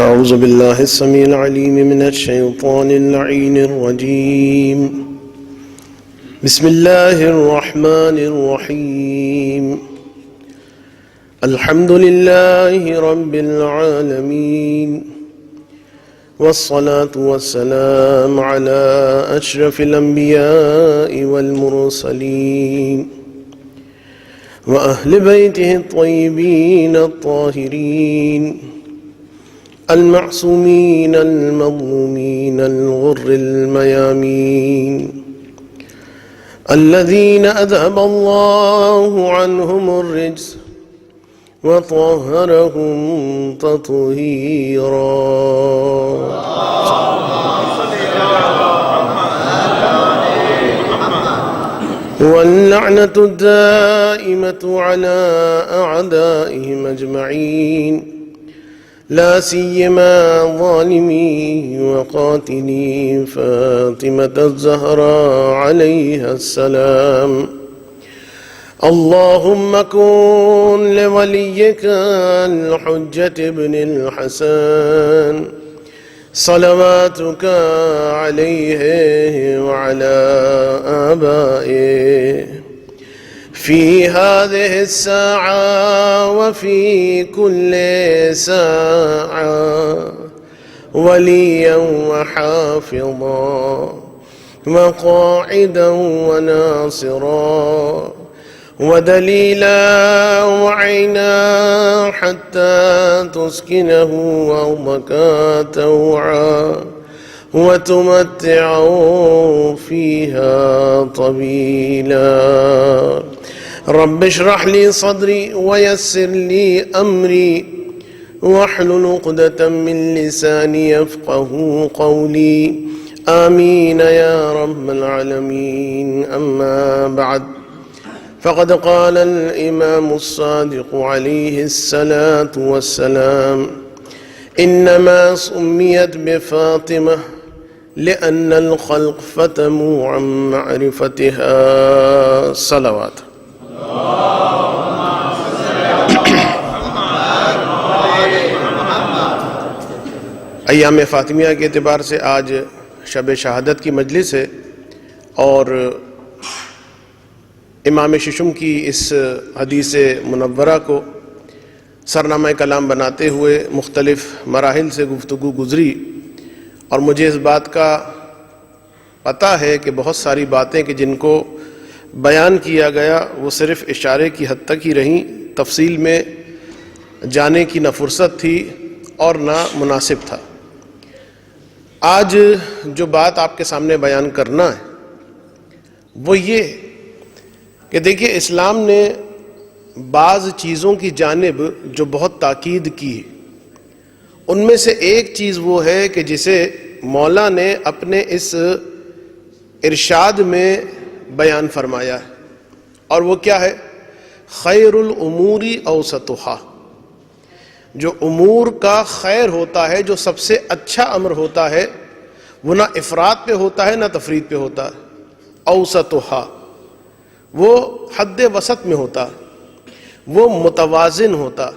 أعوذ بالله السميع العليم من الشيطان اللعين الرجيم. بسم الله الرحمن الرحيم. الحمد لله رب العالمين، والصلاة والسلام على أشرف الأنبياء والمرسلين وأهل بيته الطيبين الطاهرين المعصومين المظلومين الغر الميامين، الذين أذهب الله عنهم الرجس وطهرهم تطهيرا. واللعنة الدائمة على أعدائهم أجمعين، لا سيما ظالمي وقاتلي فاطمة الزهراء عليها السلام. اللهم كن لوليك الحجة ابن الحسن صلواتك عليه وعلى آبائه في هذه الساعة وفي كل ساعة وليا وحافظا وقاعدا وناصرا ودليلا وعينا حتى تسكنه أرضك توعا وتمتعه فيها طويلا. رب اشرح لي صدري ويسر لي أمري واحلل عقدة من لساني يفقه قولي. آمين يا رب العالمين. أما بعد، فقد قال الإمام الصادق عليه الصلاة والسلام: إنما سميت بفاطمة لأن الخلق فتموا عن معرفتها. صلوات. ایام فاطمیہ کے اعتبار سے آج شب شہادت کی مجلس ہے، اور امام ششم کی اس حدیث منورہ کو سرنامہ کلام بناتے ہوئے مختلف مراحل سے گفتگو گزری، اور مجھے اس بات کا پتہ ہے کہ بہت ساری باتیں کہ جن کو بیان کیا گیا وہ صرف اشارے کی حد تک ہی رہیں، تفصیل میں جانے کی نہ فرصت تھی اور نہ مناسب تھا۔ آج جو بات آپ کے سامنے بیان کرنا ہے وہ یہ کہ دیکھیے، اسلام نے بعض چیزوں کی جانب جو بہت تاکید کی ہے، ان میں سے ایک چیز وہ ہے کہ جسے مولا نے اپنے اس ارشاد میں بیان فرمایا ہے، اور وہ کیا ہے؟ خیر الامور اوسطھا۔ جو امور کا خیر ہوتا ہے، جو سب سے اچھا امر ہوتا ہے، وہ نہ افراط پہ ہوتا ہے نہ تفریط پہ ہوتا ہے، اوسطھا، وہ حد وسط میں ہوتا، وہ متوازن ہوتا۔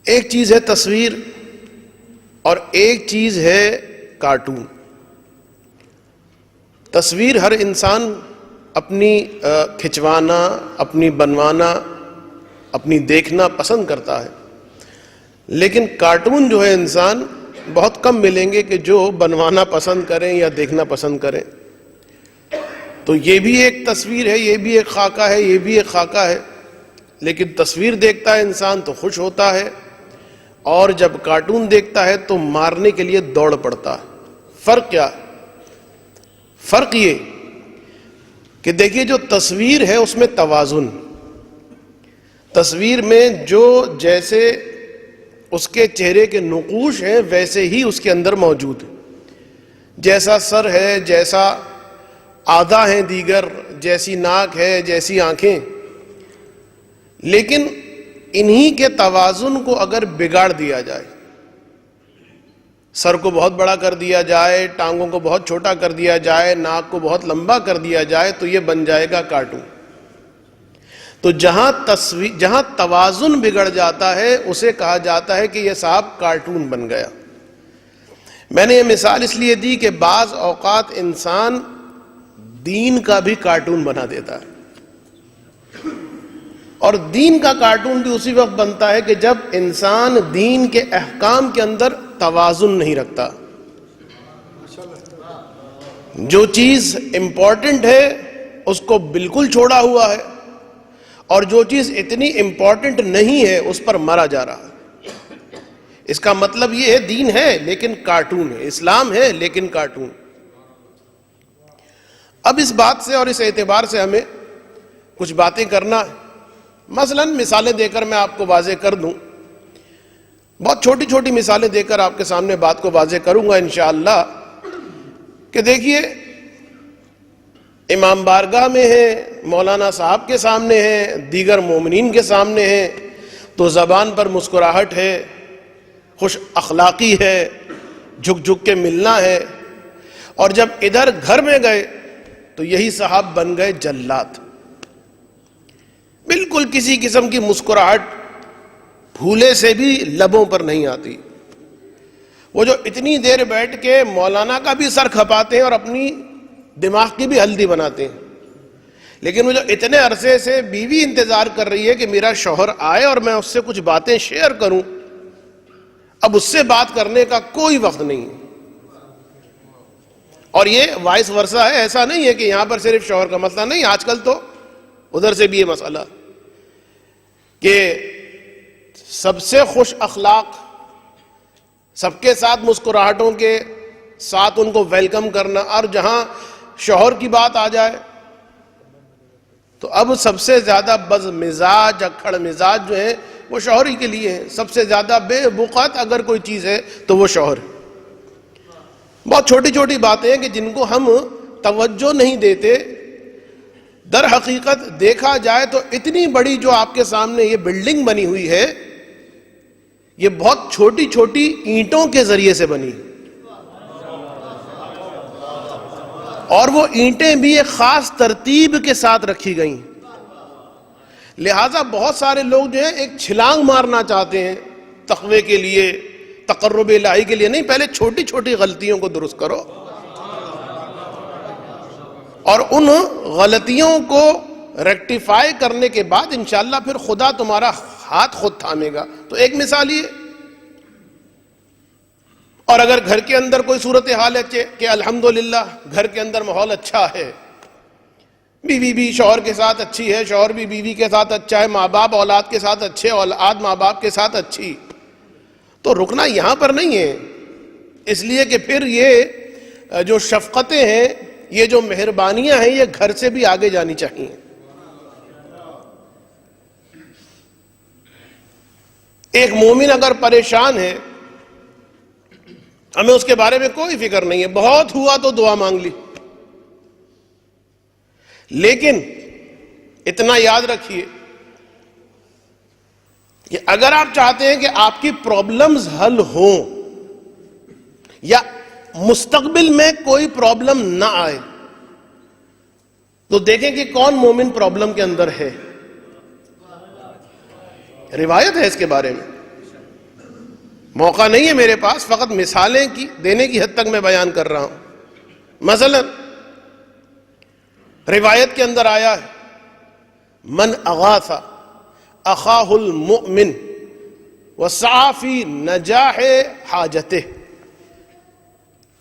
ایک چیز ہے تصویر اور ایک چیز ہے کارٹون۔ تصویر ہر انسان اپنی کھنچوانا، اپنی بنوانا، اپنی دیکھنا پسند کرتا ہے، لیکن کارٹون جو ہے انسان بہت کم ملیں گے کہ جو بنوانا پسند کریں یا دیکھنا پسند کریں۔ تو یہ بھی ایک تصویر ہے، یہ بھی ایک خاکہ ہے، یہ بھی ایک خاکہ ہے، لیکن تصویر دیکھتا ہے انسان تو خوش ہوتا ہے، اور جب کارٹون دیکھتا ہے تو مارنے کے لیے دوڑ پڑتا ہے۔ فرق کیا ہے؟ فرق یہ کہ دیکھیے، جو تصویر ہے اس میں توازن، تصویر میں جو جیسے اس کے چہرے کے نقوش ہیں ویسے ہی اس کے اندر موجود ہے، جیسا سر ہے، جیسا آدھا ہیں دیگر، جیسی ناک ہے، جیسی آنکھیں، لیکن انہی کے توازن کو اگر بگاڑ دیا جائے، سر کو بہت بڑا کر دیا جائے، ٹانگوں کو بہت چھوٹا کر دیا جائے، ناک کو بہت لمبا کر دیا جائے، تو یہ بن جائے گا کارٹون۔ تو جہاں توازن بگڑ جاتا ہے اسے کہا جاتا ہے کہ یہ صاحب کارٹون بن گیا۔ میں نے یہ مثال اس لیے دی کہ بعض اوقات انسان دین کا بھی کارٹون بنا دیتا ہے، اور دین کا کارٹون بھی اسی وقت بنتا ہے کہ جب انسان دین کے احکام کے اندر توازن نہیں رکھتا۔ جو چیز امپورٹنٹ ہے اس کو بالکل چھوڑا ہوا ہے، اور جو چیز اتنی امپورٹنٹ نہیں ہے اس پر مرا جا رہا ہے۔ اس کا مطلب یہ ہے دین ہے لیکن کارٹون ہے، اسلام ہے لیکن کارٹون۔ اب اس بات سے اور اس اعتبار سے ہمیں کچھ باتیں کرنا ہے۔ مثلا مثالیں دے کر میں آپ کو واضح کر دوں، بہت چھوٹی چھوٹی مثالیں دے کر آپ کے سامنے بات کو واضح کروں گا انشاءاللہ، کہ دیکھیے امام بارگاہ میں ہیں، مولانا صاحب کے سامنے ہیں، دیگر مومنین کے سامنے ہیں، تو زبان پر مسکراہٹ ہے، خوش اخلاقی ہے، جھک جھک کے ملنا ہے، اور جب ادھر گھر میں گئے تو یہی صاحب بن گئے جلات۔ بالکل کسی قسم کی مسکراہٹ پھولے سے بھی لبوں پر نہیں آتی۔ وہ جو اتنی دیر بیٹھ کے مولانا کا بھی سر کھپاتے ہیں اور اپنی دماغ کی بھی ہلدی بناتے ہیں، لیکن وہ جو اتنے عرصے سے بیوی انتظار کر رہی ہے کہ میرا شوہر آئے اور میں اس سے کچھ باتیں شیئر کروں، اب اس سے بات کرنے کا کوئی وقت نہیں۔ اور یہ وائس ورثہ ہے، ایسا نہیں ہے کہ یہاں پر صرف شوہر کا مسئلہ نہیں، آج کل تو ادھر سے بھی یہ مسئلہ کہ سب سے خوش اخلاق، سب کے ساتھ مسکراہٹوں کے ساتھ ان کو ویلکم کرنا، اور جہاں شوہر کی بات آ جائے تو اب سب سے زیادہ بد مزاج، اکھڑ مزاج جو ہیں وہ شوہر ہی کے لیے ہیں۔ سب سے زیادہ بے بقعت اگر کوئی چیز ہے تو وہ شوہر ہے۔ بہت چھوٹی چھوٹی باتیں ہیں کہ جن کو ہم توجہ نہیں دیتے، در حقیقت دیکھا جائے تو اتنی بڑی جو آپ کے سامنے یہ بلڈنگ بنی ہوئی ہے، یہ بہت چھوٹی چھوٹی اینٹوں کے ذریعے سے بنی، اور وہ اینٹیں بھی ایک خاص ترتیب کے ساتھ رکھی گئیں۔ لہٰذا بہت سارے لوگ جو ہیں ایک چھلانگ مارنا چاہتے ہیں تقوی کے لیے، تقرب الہی کے لیے، نہیں، پہلے چھوٹی چھوٹی غلطیوں کو درست کرو، اور ان غلطیوں کو ریکٹیفائی کرنے کے بعد انشاءاللہ پھر خدا تمہارا ہاتھ خود تھامے گا۔ تو ایک مثال یہ، اور اگر گھر کے اندر کوئی صورتحال ہے کہ الحمدللہ گھر کے اندر ماحول اچھا ہے، بیوی بھی شوہر کے ساتھ اچھی ہے، شوہر بھی بیوی کے ساتھ اچھا ہے، ماں باپ اولاد کے ساتھ اچھے، اولاد ماں باپ کے ساتھ اچھی، تو رکنا یہاں پر نہیں ہے، اس لیے کہ پھر یہ جو شفقتیں ہیں، یہ جو مہربانیاں ہیں، یہ گھر سے بھی آگے جانی چاہیے۔ ایک مومن اگر پریشان ہے، ہمیں اس کے بارے میں کوئی فکر نہیں ہے، بہت ہوا تو دعا مانگ لی، لیکن اتنا یاد رکھیے کہ اگر آپ چاہتے ہیں کہ آپ کی پرابلمز حل ہوں یا مستقبل میں کوئی پرابلم نہ آئے، تو دیکھیں کہ کون مومن پرابلم کے اندر ہے۔ روایت ہے اس کے بارے میں، موقع نہیں ہے میرے پاس، فقط مثالیں دینے کی حد تک میں بیان کر رہا ہوں۔ مثلا روایت کے اندر آیا ہے، من اغاث اخاہ المؤمن وسعى فی نجاح حاجتہ،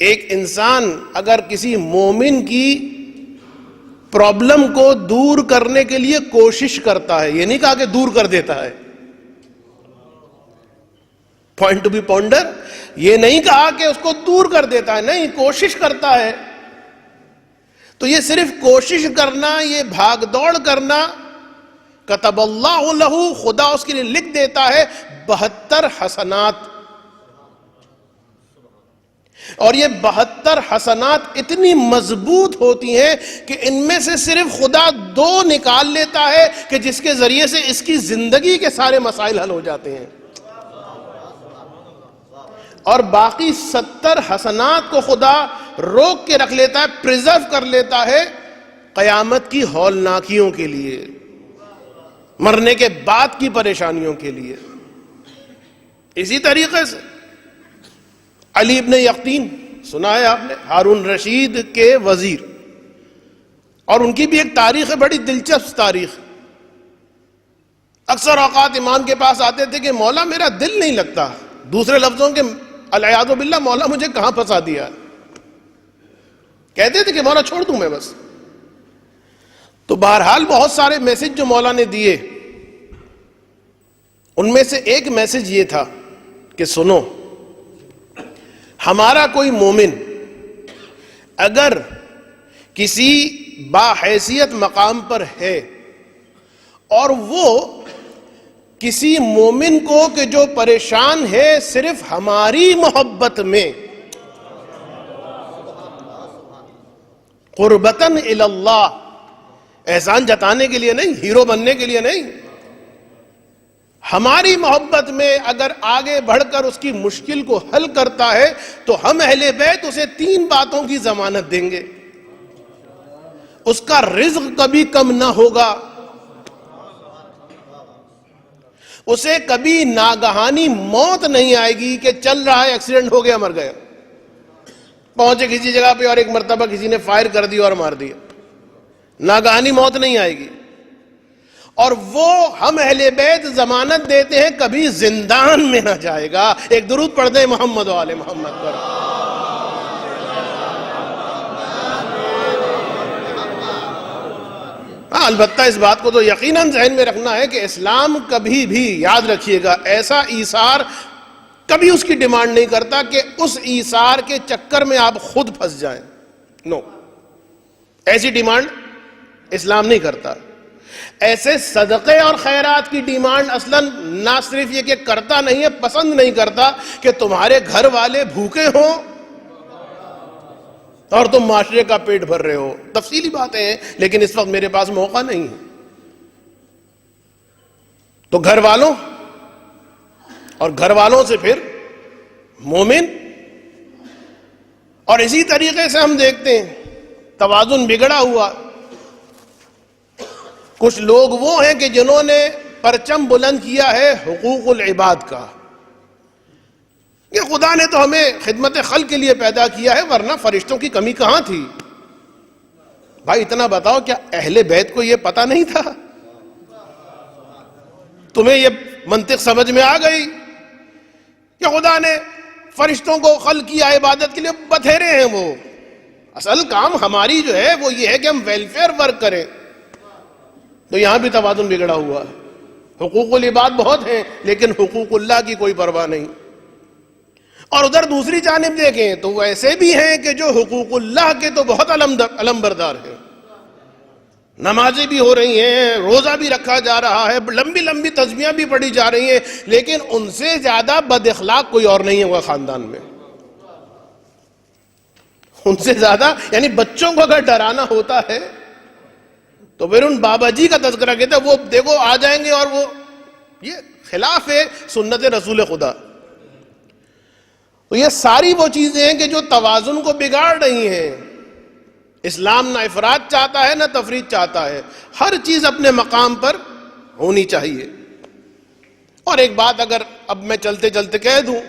ایک انسان اگر کسی مومن کی پرابلم کو دور کرنے کے لیے کوشش کرتا ہے، یہ نہیں کہا کہ دور کر دیتا ہے، پوائنٹ ٹو بی پونڈر، یہ نہیں کہا کہ اس کو دور کر دیتا ہے، نہیں، کوشش کرتا ہے، تو یہ صرف کوشش کرنا، یہ بھاگ دوڑ کرنا، کتب اللہ لہ، خدا اس کے لیے لکھ دیتا ہے 72 حسنات، اور یہ 72 حسنات اتنی مضبوط ہوتی ہیں کہ ان میں سے صرف خدا 2 نکال لیتا ہے کہ جس کے ذریعے سے اس کی زندگی کے سارے مسائل حل ہو جاتے ہیں، اور باقی 70 حسنات کو خدا روک کے رکھ لیتا ہے، پریزرو کر لیتا ہے قیامت کی ہولناکیوں کے لیے۔ مرنے کے بعد کی پریشانیوں کے لیے. اسی طریقے سے علی ابن یقطین سنا ہے آپ نے، ہارون رشید کے وزیر، اور ان کی بھی ایک تاریخ ہے، بڑی دلچسپ تاریخ. اکثر اوقات امام کے پاس آتے تھے کہ مولا میرا دل نہیں لگتا، دوسرے لفظوں کے العیاذ باللہ مولا مجھے کہاں پھنسا دیا. کہتے تھے کہ مولا چھوڑ دوں میں بس. تو بہرحال بہت سارے میسج جو مولا نے دیے، ان میں سے ایک میسج یہ تھا کہ سنو، ہمارا کوئی مومن اگر کسی باحیثیت مقام پر ہے اور وہ کسی مومن کو کہ جو پریشان ہے صرف ہماری محبت میں، قربتاً الی اللہ، احسان جتانے کے لیے نہیں، ہیرو بننے کے لیے نہیں، ہماری محبت میں اگر آگے بڑھ کر اس کی مشکل کو حل کرتا ہے تو ہم اہل بیت اسے 3 باتوں کی ضمانت دیں گے. اس کا رزق کبھی کم نہ ہوگا، اسے کبھی ناگہانی موت نہیں آئے گی کہ چل رہا ہے ایکسیڈنٹ ہو گیا مر گیا، پہنچے کسی جگہ پہ اور ایک مرتبہ کسی نے فائر کر دیا اور مار دیا، ناگہانی موت نہیں آئے گی. اور وہ ہم اہل بیت ضمانت دیتے ہیں کبھی زندان میں نہ جائے گا. ایک درود پڑھ دیں محمد و آل محمد پر. البتہ اس بات کو تو یقیناً ذہن میں رکھنا ہے کہ اسلام کبھی بھی، یاد رکھیے گا، ایسا ایثار کبھی اس کی ڈیمانڈ نہیں کرتا کہ اس ایثار کے چکر میں آپ خود پھنس جائیں. نو، ایسی ڈیمانڈ اسلام نہیں کرتا. ایسے صدقے اور خیرات کی ڈیمانڈ اصلاً نہ صرف یہ کہ کرتا نہیں ہے، پسند نہیں کرتا کہ تمہارے گھر والے بھوکے ہوں اور تم معاشرے کا پیٹ بھر رہے ہو. تفصیلی باتیں ہیں لیکن اس وقت میرے پاس موقع نہیں ہے. تو گھر والوں اور گھر والوں سے پھر مومن. اور اسی طریقے سے ہم دیکھتے ہیں توازن بگڑا ہوا. کچھ لوگ وہ ہیں کہ جنہوں نے پرچم بلند کیا ہے حقوق العباد کا، کہ خدا نے تو ہمیں خدمت خلق کے لیے پیدا کیا ہے ورنہ فرشتوں کی کمی کہاں تھی. بھائی اتنا بتاؤ، کیا اہل بیت کو یہ پتہ نہیں تھا؟ تمہیں یہ منطق سمجھ میں آ گئی کہ خدا نے فرشتوں کو خلق کیا عبادت کے لیے؟ بتھیرے ہیں وہ. اصل کام ہماری جو ہے وہ یہ ہے کہ ہم ویلفیئر ورک کریں. تو یہاں بھی توازن بگڑا ہوا ہے. حقوق العباد بہت ہیں لیکن حقوق اللہ کی کوئی پرواہ نہیں. اور ادھر دوسری جانب دیکھیں تو وہ ایسے بھی ہیں کہ جو حقوق اللہ کے تو بہت علمبردار ہیں. نمازیں بھی ہو رہی ہیں، روزہ بھی رکھا جا رہا ہے، لمبی لمبی تسبیحاں بھی پڑھی جا رہی ہیں، لیکن ان سے زیادہ بد اخلاق کوئی اور نہیں ہے وہ خاندان میں. ان سے زیادہ، یعنی بچوں کو اگر ڈرانا ہوتا ہے تو پھر ان بابا جی کا تذکرہ کہتے ہیں، وہ دیکھو آ جائیں گے اور وہ یہ خلاف ہے سنت رسول خدا. تو یہ ساری وہ چیزیں ہیں کہ جو توازن کو بگاڑ رہی ہیں. اسلام نہ افراط چاہتا ہے نہ تفریط چاہتا ہے، ہر چیز اپنے مقام پر ہونی چاہیے. اور ایک بات اگر اب میں چلتے چلتے کہہ دوں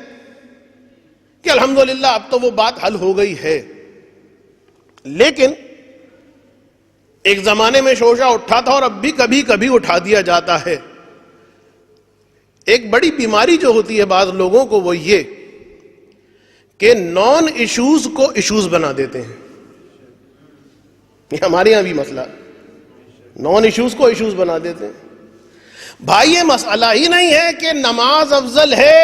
کہ الحمدللہ اب تو وہ بات حل ہو گئی ہے، لیکن ایک زمانے میں شوشہ اٹھا تھا اور اب بھی کبھی کبھی اٹھا دیا جاتا ہے. ایک بڑی بیماری جو ہوتی ہے بعض لوگوں کو وہ یہ کہ نان ایشوز کو ایشوز بنا دیتے ہیں. یہ ہمارے یہاں بھی مسئلہ، نان ایشوز کو ایشوز بنا دیتے ہیں. بھائی یہ مسئلہ ہی نہیں ہے کہ نماز افضل ہے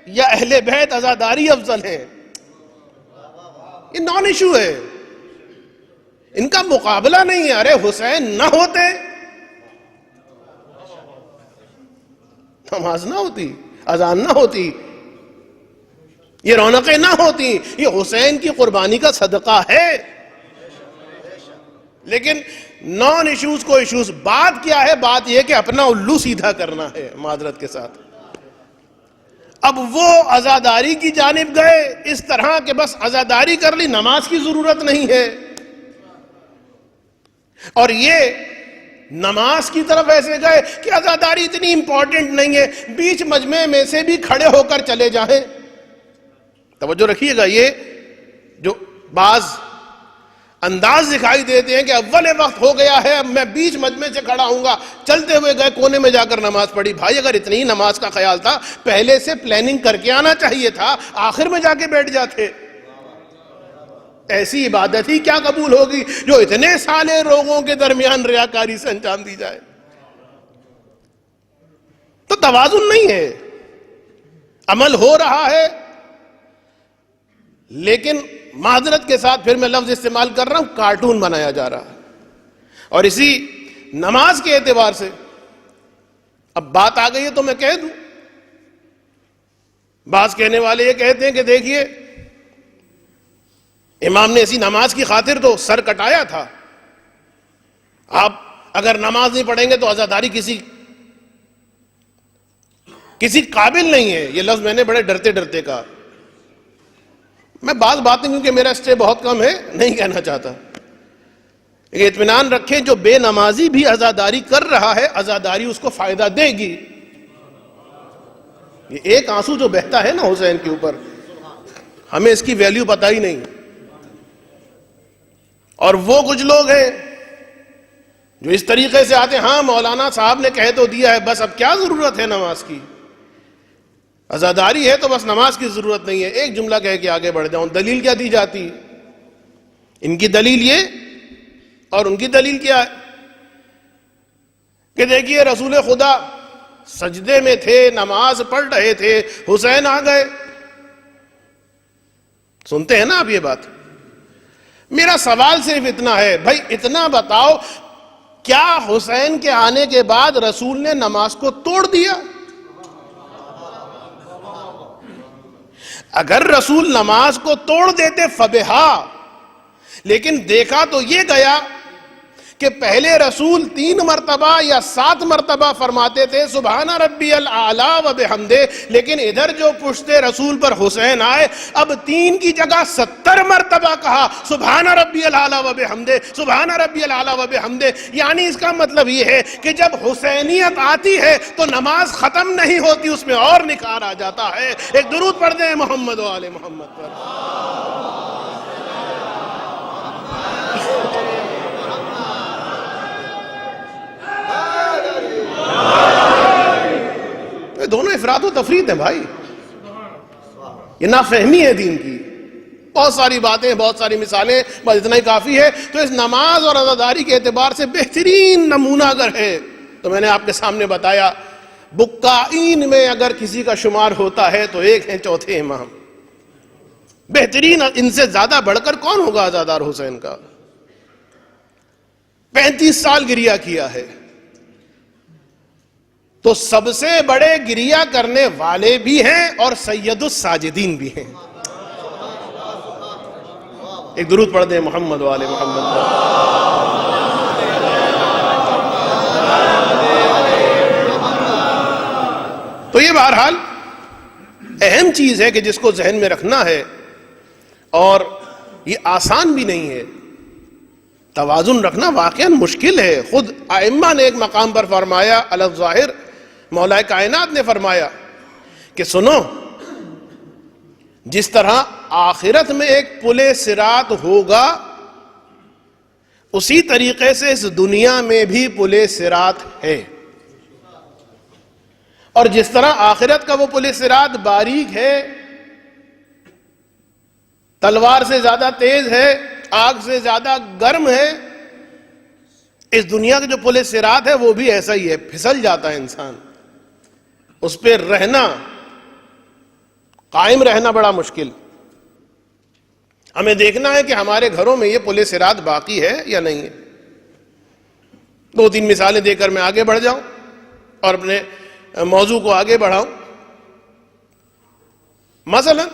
یا اہل بیت عزاداری افضل ہے. یہ نان ایشو ہے، ان کا مقابلہ نہیں ہے. ارے حسین نہ ہوتے نماز نہ ہوتی، اذان نہ ہوتی، یہ رونقیں نہ ہوتی. یہ حسین کی قربانی کا صدقہ ہے. لیکن نان ایشوز کو ایشوز. بات کیا ہے؟ بات یہ کہ اپنا الو سیدھا کرنا ہے معذرت کے ساتھ. اب وہ عزاداری کی جانب گئے اس طرح کہ بس عزاداری کر لی، نماز کی ضرورت نہیں ہے. اور یہ نماز کی طرف ایسے گئے کہ عزاداری اتنی امپورٹنٹ نہیں ہے، بیچ مجمع میں سے بھی کھڑے ہو کر چلے جائیں۔ توجہ رکھیے گا، یہ جو بعض انداز دکھائی دیتے ہیں کہ اول وقت ہو گیا ہے، اب میں بیچ مجمع سے کھڑا ہوں گا، چلتے ہوئے گئے کونے میں جا کر نماز پڑھی۔ بھائی اگر اتنی ہی نماز کا خیال تھا پہلے سے پلاننگ کر کے آنا چاہیے تھا، آخر میں جا کے بیٹھ جاتے۔ ایسی عبادت ہی کیا قبول ہوگی جو اتنے سالے لوگوں کے درمیان ریاکاری سے انجام دی جائے؟ تو توازن نہیں ہے، عمل ہو رہا ہے لیکن معذرت کے ساتھ پھر میں لفظ استعمال کر رہا ہوں، کارٹون بنایا جا رہا ہے۔ اور اسی نماز کے اعتبار سے اب بات آ گئی ہے تو میں کہہ دوں، بعض کہنے والے یہ کہتے ہیں کہ دیکھیے امام نے ایسی نماز کی خاطر تو سر کٹایا تھا، آپ اگر نماز نہیں پڑھیں گے تو عزاداری کسی قابل نہیں ہے۔ یہ لفظ میں نے بڑے ڈرتے ڈرتے کہا۔ میں بعض باتیں کیونکہ میرا اسٹے بہت کم ہے نہیں کہنا چاہتا، لیکن اطمینان رکھیں جو بے نمازی بھی عزاداری کر رہا ہے عزاداری اس کو فائدہ دے گی۔ یہ ایک آنسو جو بہتا ہے نا حسین کے اوپر، ہمیں اس کی ویلیو پتہ ہی نہیں۔ اور وہ کچھ لوگ ہیں جو اس طریقے سے آتے ہیں، ہاں مولانا صاحب نے کہہ تو دیا ہے، بس اب کیا ضرورت ہے نماز کی، عزاداری ہے تو بس نماز کی ضرورت نہیں ہے۔ ایک جملہ کہہ کے آگے بڑھ جاؤں، دلیل کیا دی جاتی؟ ان کی دلیل یہ اور ان کی دلیل کیا ہے کہ دیکھیے رسول خدا سجدے میں تھے، نماز پڑھ رہے تھے، حسین آ گئے۔ سنتے ہیں نا آپ یہ بات؟ میرا سوال صرف اتنا ہے، بھائی اتنا بتاؤ، کیا حسین کے آنے کے بعد رسول نے نماز کو توڑ دیا؟ اگر رسول نماز کو توڑ دیتے فبہا، لیکن دیکھا تو یہ گیا کہ پہلے رسول 3 مرتبہ یا 7 مرتبہ فرماتے تھے سبحان ربی الاعلی و بحمدہ، لیکن ادھر جو پشتے رسول پر حسین آئے اب 3 کی جگہ 70 مرتبہ کہا سبحان ربی الاعلی و بحمدہ، سبحان ربی الاعلی و بحمدہ۔ یعنی اس کا مطلب یہ ہے کہ جب حسینیت آتی ہے تو نماز ختم نہیں ہوتی، اس میں اور نکھار آ جاتا ہے۔ ایک درود پڑھ دیں محمد و آل محمد پر۔ دونوں افراد و تفرید ہیں بھائی، یہ نافہمی ہے دین کی۔ بہت ساری باتیں، بہت ساری مثالیں، بس اتنا ہی کافی ہے۔ تو اس نماز اور عزاداری کے اعتبار سے بہترین نمونہ اگر ہے تو میں نے آپ کے سامنے بتایا، بکائین میں اگر کسی کا شمار ہوتا ہے تو ایک ہیں چوتھے امام۔ بہترین ان سے زیادہ بڑھ کر کون ہوگا عزادار حسین کا؟ 35 سال گریہ کیا ہے، تو سب سے بڑے گریہ کرنے والے بھی ہیں اور سید الساجدین بھی ہیں۔ ایک درود پڑھ دیں محمد و آل محمد پر۔ تو یہ بہرحال اہم چیز ہے کہ جس کو ذہن میں رکھنا ہے، اور یہ آسان بھی نہیں ہے۔ توازن رکھنا واقعاً مشکل ہے۔ خود ائمہ نے ایک مقام پر فرمایا، علی الظاہر مولا کائنات نے فرمایا کہ سنو، جس طرح آخرت میں ایک پل صراط ہوگا اسی طریقے سے اس دنیا میں بھی پل صراط ہے، اور جس طرح آخرت کا وہ پل صراط باریک ہے، تلوار سے زیادہ تیز ہے، آگ سے زیادہ گرم ہے، اس دنیا کا جو پل صراط ہے وہ بھی ایسا ہی ہے، پھسل جاتا ہے انسان، اس پہ رہنا، قائم رہنا بڑا مشکل۔ ہمیں دیکھنا ہے کہ ہمارے گھروں میں یہ پل صراط باقی ہے یا نہیں ہے۔ 2-3 مثالیں دے کر میں آگے بڑھ جاؤں اور اپنے موضوع کو آگے بڑھاؤں۔ مثلا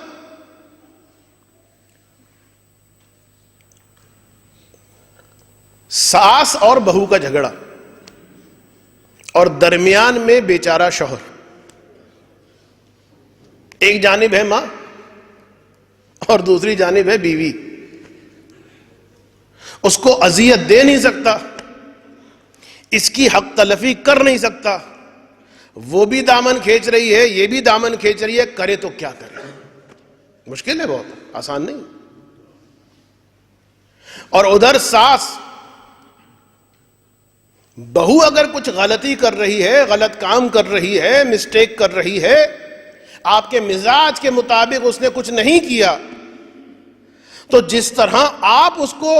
ساس اور بہو کا جھگڑا، اور درمیان میں بیچارہ شوہر، ایک جانب ہے ماں اور دوسری جانب ہے بیوی، اس کو اذیت دے نہیں سکتا، اس کی حق تلفی کر نہیں سکتا. وہ بھی دامن کھینچ رہی ہے, یہ بھی دامن کھینچ رہی ہے, کرے تو کیا کرے؟ مشکل ہے, بہت آسان نہیں. اور ادھر ساس, بہو اگر کچھ غلطی کر رہی ہے, غلط کام کر رہی ہے, مسٹیک کر رہی ہے, آپ کے مزاج کے مطابق اس نے کچھ نہیں کیا, تو جس طرح آپ اس کو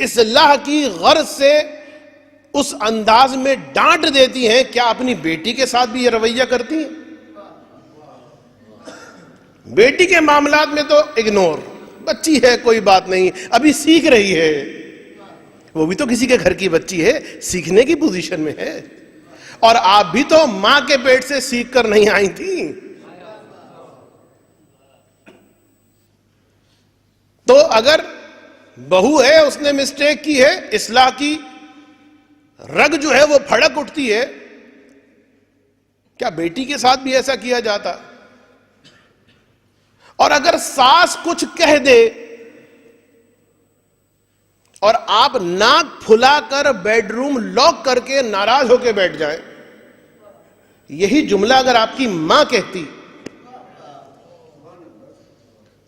اصلاح کی غرض سے اس انداز میں ڈانٹ دیتی ہیں, کیا اپنی بیٹی کے ساتھ بھی یہ رویہ کرتی ہیں؟ بیٹی کے معاملات میں تو اگنور, بچی ہے کوئی بات نہیں, ابھی سیکھ رہی ہے, وہ بھی تو کسی کے گھر کی بچی ہے, سیکھنے کی پوزیشن میں ہے. اور آپ بھی تو ماں کے پیٹ سے سیکھ کر نہیں آئی تھی. تو اگر بہو ہے, اس نے مسٹیک کی ہے, اصلاح کی رگ جو ہے وہ پھڑک اٹھتی ہے, کیا بیٹی کے ساتھ بھی ایسا کیا جاتا؟ اور اگر ساس کچھ کہہ دے اور آپ ناک پھلا کر بیڈ روم لاک کر کے ناراض ہو کے بیٹھ جائیں, یہی جملہ اگر آپ کی ماں کہتی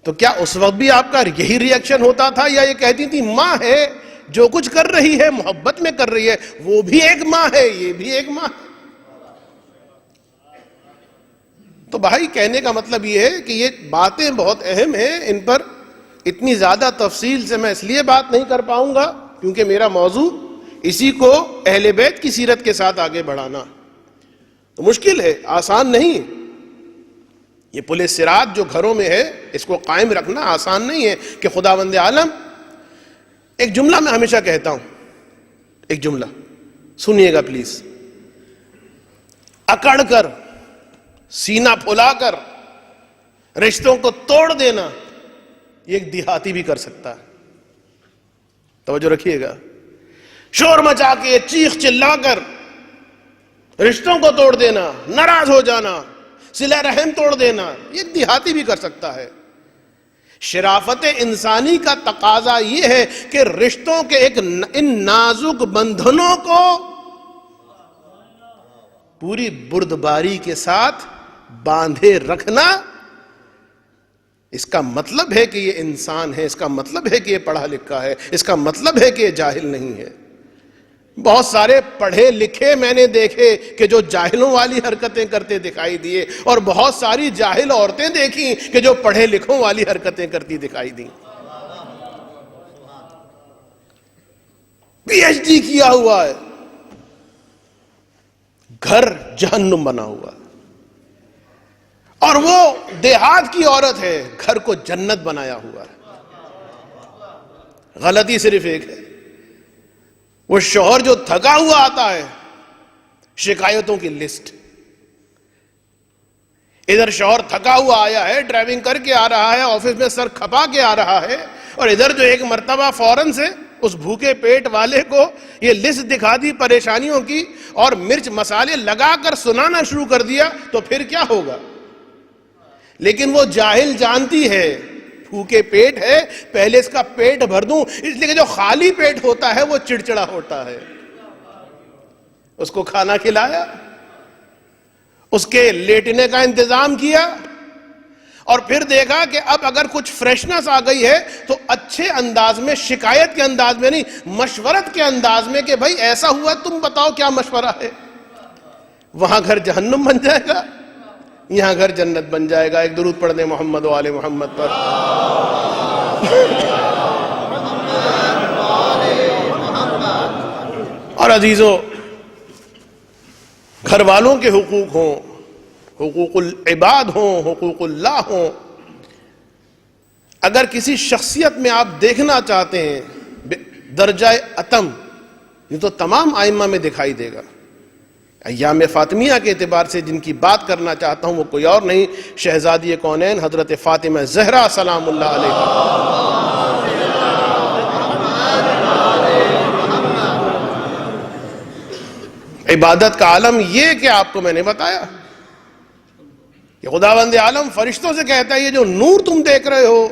تو کیا اس وقت بھی آپ کا یہی ری ایکشن ہوتا تھا, یا یہ کہتی تھی ماں ہے, جو کچھ کر رہی ہے محبت میں کر رہی ہے, وہ بھی ایک ماں ہے, یہ بھی ایک ماں ہے؟ تو بھائی کہنے کا مطلب یہ ہے کہ یہ باتیں بہت اہم ہیں, ان پر اتنی زیادہ تفصیل سے میں اس لیے بات نہیں کر پاؤں گا کیونکہ میرا موضوع اسی کو اہل بیت کی سیرت کے ساتھ آگے بڑھانا. تو مشکل ہے, آسان نہیں. یہ پل صراط جو گھروں میں ہے, اس کو قائم رکھنا آسان نہیں ہے کہ خداوند عالم. ایک جملہ میں ہمیشہ کہتا ہوں, ایک جملہ سنیے گا پلیز, اکڑ کر, سینہ پھلا کر رشتوں کو توڑ دینا یہ ایک دیہاتی بھی کر سکتا ہے. توجہ رکھیے گا. شور مچا کے, چیخ چلا کر رشتوں کو توڑ دینا, ناراض ہو جانا, صلہ رحم توڑ دینا, یہ ایک دیہاتی بھی کر سکتا ہے. شرافت انسانی کا تقاضا یہ ہے کہ رشتوں کے ان نازک بندھنوں کو پوری بردباری کے ساتھ باندھے رکھنا. اس کا مطلب ہے کہ یہ انسان ہے, اس کا مطلب ہے کہ یہ پڑھا لکھا ہے, اس کا مطلب ہے کہ یہ جاہل نہیں ہے. بہت سارے پڑھے لکھے میں نے دیکھے کہ جو جاہلوں والی حرکتیں کرتے دکھائی دیے, اور بہت ساری جاہل عورتیں دیکھی کہ جو پڑھے لکھوں والی حرکتیں کرتی دکھائی دیں. پی ایچ ڈی کیا ہوا ہے, گھر جہنم بنا ہوا ہے, اور وہ دیہات کی عورت ہے, گھر کو جنت بنایا ہوا ہے. غلطی صرف ایک ہے, وہ شوہر جو تھکا ہوا آتا ہے, شکایتوں کی لسٹ. ادھر شوہر تھکا ہوا آیا ہے, ڈرائیونگ کر کے آ رہا ہے, آفس میں سر کھپا کے آ رہا ہے, اور ادھر جو ایک مرتبہ فوراً سے اس بھوکے پیٹ والے کو یہ لسٹ دکھا دی پریشانیوں کی, اور مرچ مسالے لگا کر سنانا شروع کر دیا, تو پھر کیا ہوگا؟ لیکن وہ جاہل جانتی ہے بھوکے پیٹ ہے, پہلے اس کا پیٹ بھر دوں, اس لیے کہ جو خالی پیٹ ہوتا ہے وہ چڑچڑا ہوتا ہے. اس کو کھانا کھلایا, اس کے لیٹنے کا انتظام کیا, اور پھر دیکھا کہ اب اگر کچھ فریشنس آ گئی ہے تو اچھے انداز میں, شکایت کے انداز میں نہیں, مشورت کے انداز میں کہ بھائی ایسا ہوا, تم بتاؤ کیا مشورہ ہے. وہاں گھر جہنم بن جائے گا, یہاں گھر جنت بن جائے گا. ایک درود پڑھ دیں محمد و آل محمد پر. اور عزیزو, گھر والوں کے حقوق ہوں, حقوق العباد ہوں, حقوق اللہ ہوں, اگر کسی شخصیت میں آپ دیکھنا چاہتے ہیں درجہ اتم, یہ تو تمام ائمہ میں دکھائی دے گا. ایام فاطمیہ کے اعتبار سے جن کی بات کرنا چاہتا ہوں وہ کوئی اور نہیں, شہزادی کونین حضرت فاطمہ زہرا سلام اللہ علیہ. عبادت کا عالم یہ کہ آپ کو میں نے بتایا کہ خداوند عالم فرشتوں سے کہتا ہے یہ جو نور تم دیکھ رہے ہو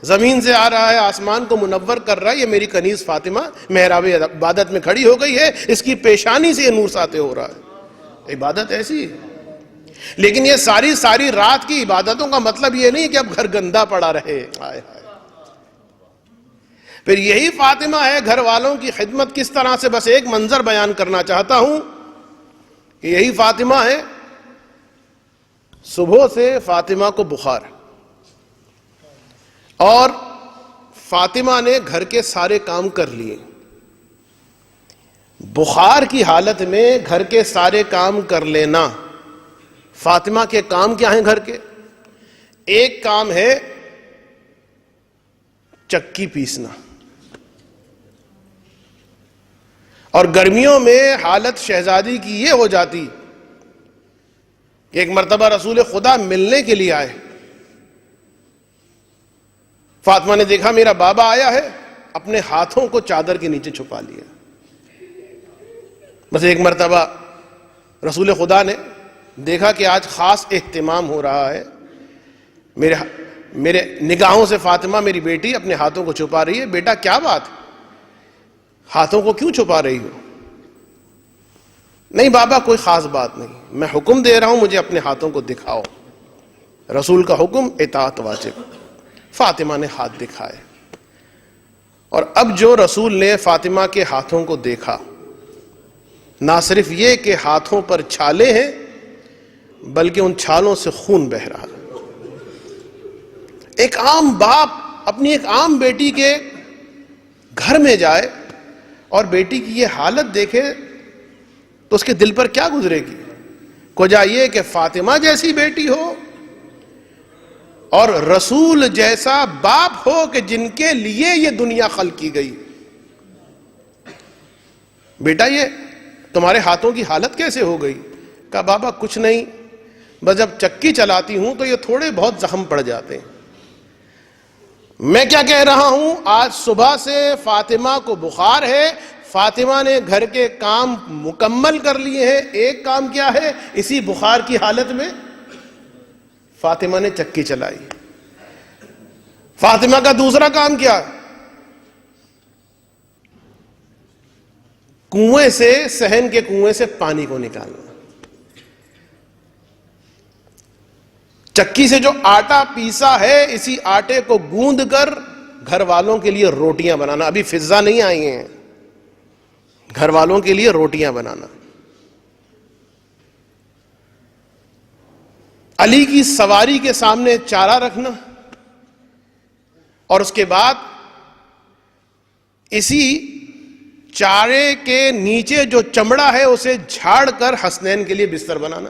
زمین سے آ رہا ہے، آسمان کو منور کر رہا ہے. یہ میری کنیز فاطمہ محراب عبادت میں کھڑی ہو گئی ہے، اس کی پیشانی سے یہ نور ساطع ہو رہا ہے. عبادت ایسی ہے. لیکن یہ ساری رات کی عبادتوں کا مطلب یہ نہیں کہ اب گھر گندا پڑا رہے. ہائے ہائے. پھر یہی فاطمہ ہے. گھر والوں کی خدمت کس طرح سے، بس ایک منظر بیان کرنا چاہتا ہوں کہ یہی فاطمہ ہے. صبح سے فاطمہ کو بخار اور فاطمہ نے گھر کے سارے کام کر لیے. بخار کی حالت میں گھر کے سارے کام کر لینا. فاطمہ کے کام کیا ہیں گھر کے؟ ایک کام ہے چکی پیسنا. اور گرمیوں میں حالت شہزادی کی یہ ہو جاتی کہ ایک مرتبہ رسول خدا ملنے کے لیے آئے. فاطمہ نے دیکھا میرا بابا آیا ہے، اپنے ہاتھوں کو چادر کے نیچے چھپا لیا. بس ایک مرتبہ رسول خدا نے دیکھا کہ آج خاص اہتمام ہو رہا ہے. میرے نگاہوں سے فاطمہ میری بیٹی اپنے ہاتھوں کو چھپا رہی ہے. بیٹا کیا بات، ہاتھوں کو کیوں چھپا رہی ہو؟ نہیں بابا کوئی خاص بات نہیں، میں حکم دے رہا ہوں مجھے اپنے ہاتھوں کو دکھاؤ. رسول کا حکم اطاعت واجب. فاطمہ نے ہاتھ دکھائے. اور اب جو رسول نے فاطمہ کے ہاتھوں کو دیکھا، نہ صرف یہ کہ ہاتھوں پر چھالے ہیں بلکہ ان چھالوں سے خون بہہ رہا. ایک عام باپ اپنی ایک عام بیٹی کے گھر میں جائے اور بیٹی کی یہ حالت دیکھے تو اس کے دل پر کیا گزرے گی؟ کجا یہ کہ فاطمہ جیسی بیٹی ہو اور رسول جیسا باپ ہو کہ جن کے لیے یہ دنیا خلق کی گئی. بیٹا یہ تمہارے ہاتھوں کی حالت کیسے ہو گئی؟ کہا بابا کچھ نہیں، بس جب چکی چلاتی ہوں تو یہ تھوڑے بہت زخم پڑ جاتے ہیں. میں کیا کہہ رہا ہوں، آج صبح سے فاطمہ کو بخار ہے. فاطمہ نے گھر کے کام مکمل کر لیے ہیں. ایک کام کیا ہے؟ اسی بخار کی حالت میں فاطمہ نے چکی چلائی. فاطمہ کا دوسرا کام کیا؟ کنویں سے، صحن کے کنویں سے پانی کو نکالنا. چکی سے جو آٹا پیسا ہے اسی آٹے کو گوندھ کر گھر والوں کے لیے روٹیاں بنانا. ابھی فضا نہیں آئی ہیں، گھر والوں کے لیے روٹیاں بنانا. علی کی سواری کے سامنے چارہ رکھنا اور اس کے بعد اسی چارے کے نیچے جو چمڑا ہے اسے جھاڑ کر حسنین کے لیے بستر بنانا.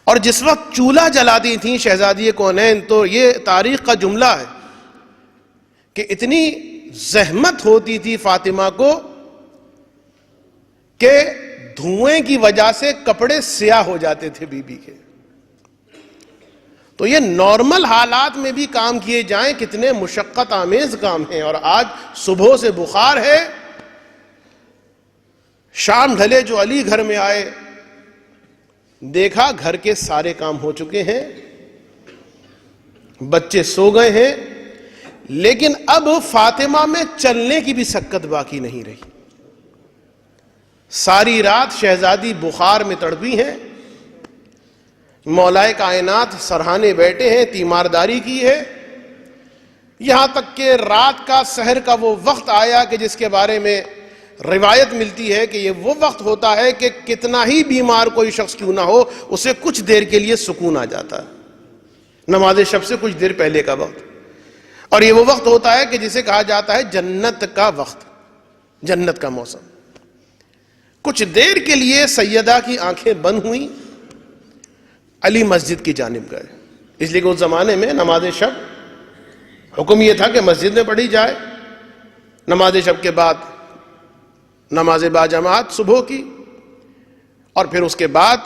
اور جس وقت چولہا جلاتی تھیں شہزادی کونین تو یہ تاریخ کا جملہ ہے کہ اتنی زحمت ہوتی تھی فاطمہ کو کہ دھوئیں کی وجہ سے کپڑے سیاہ ہو جاتے تھے بی بی کے. تو یہ نارمل حالات میں بھی کام کیے جائیں کتنے مشقت آمیز کام ہیں. اور آج صبح سے بخار ہے. شام ڈھلے جو علی گھر میں آئے دیکھا گھر کے سارے کام ہو چکے ہیں، بچے سو گئے ہیں، لیکن اب فاطمہ میں چلنے کی بھی سکت باقی نہیں رہی. ساری رات شہزادی بخار میں تڑپی ہیں، مولائے کائنات سرہانے بیٹھے ہیں، تیمارداری کی ہے. یہاں تک کہ رات کا سحر کا وہ وقت آیا کہ جس کے بارے میں روایت ملتی ہے کہ یہ وہ وقت ہوتا ہے کہ کتنا ہی بیمار کوئی شخص کیوں نہ ہو اسے کچھ دیر کے لیے سکون آ جاتا ہے. نماز شب سے کچھ دیر پہلے کا وقت. اور یہ وہ وقت ہوتا ہے کہ جسے کہا جاتا ہے جنت کا وقت، جنت کا موسم. کچھ دیر کے لیے سیدہ کی آنکھیں بند ہوئیں، علی مسجد کی جانب گئے. اس لیے کہ اس زمانے میں نماز شب حکم یہ تھا کہ مسجد میں پڑھی جائے. نماز شب کے بعد نماز با جماعت صبح کی، اور پھر اس کے بعد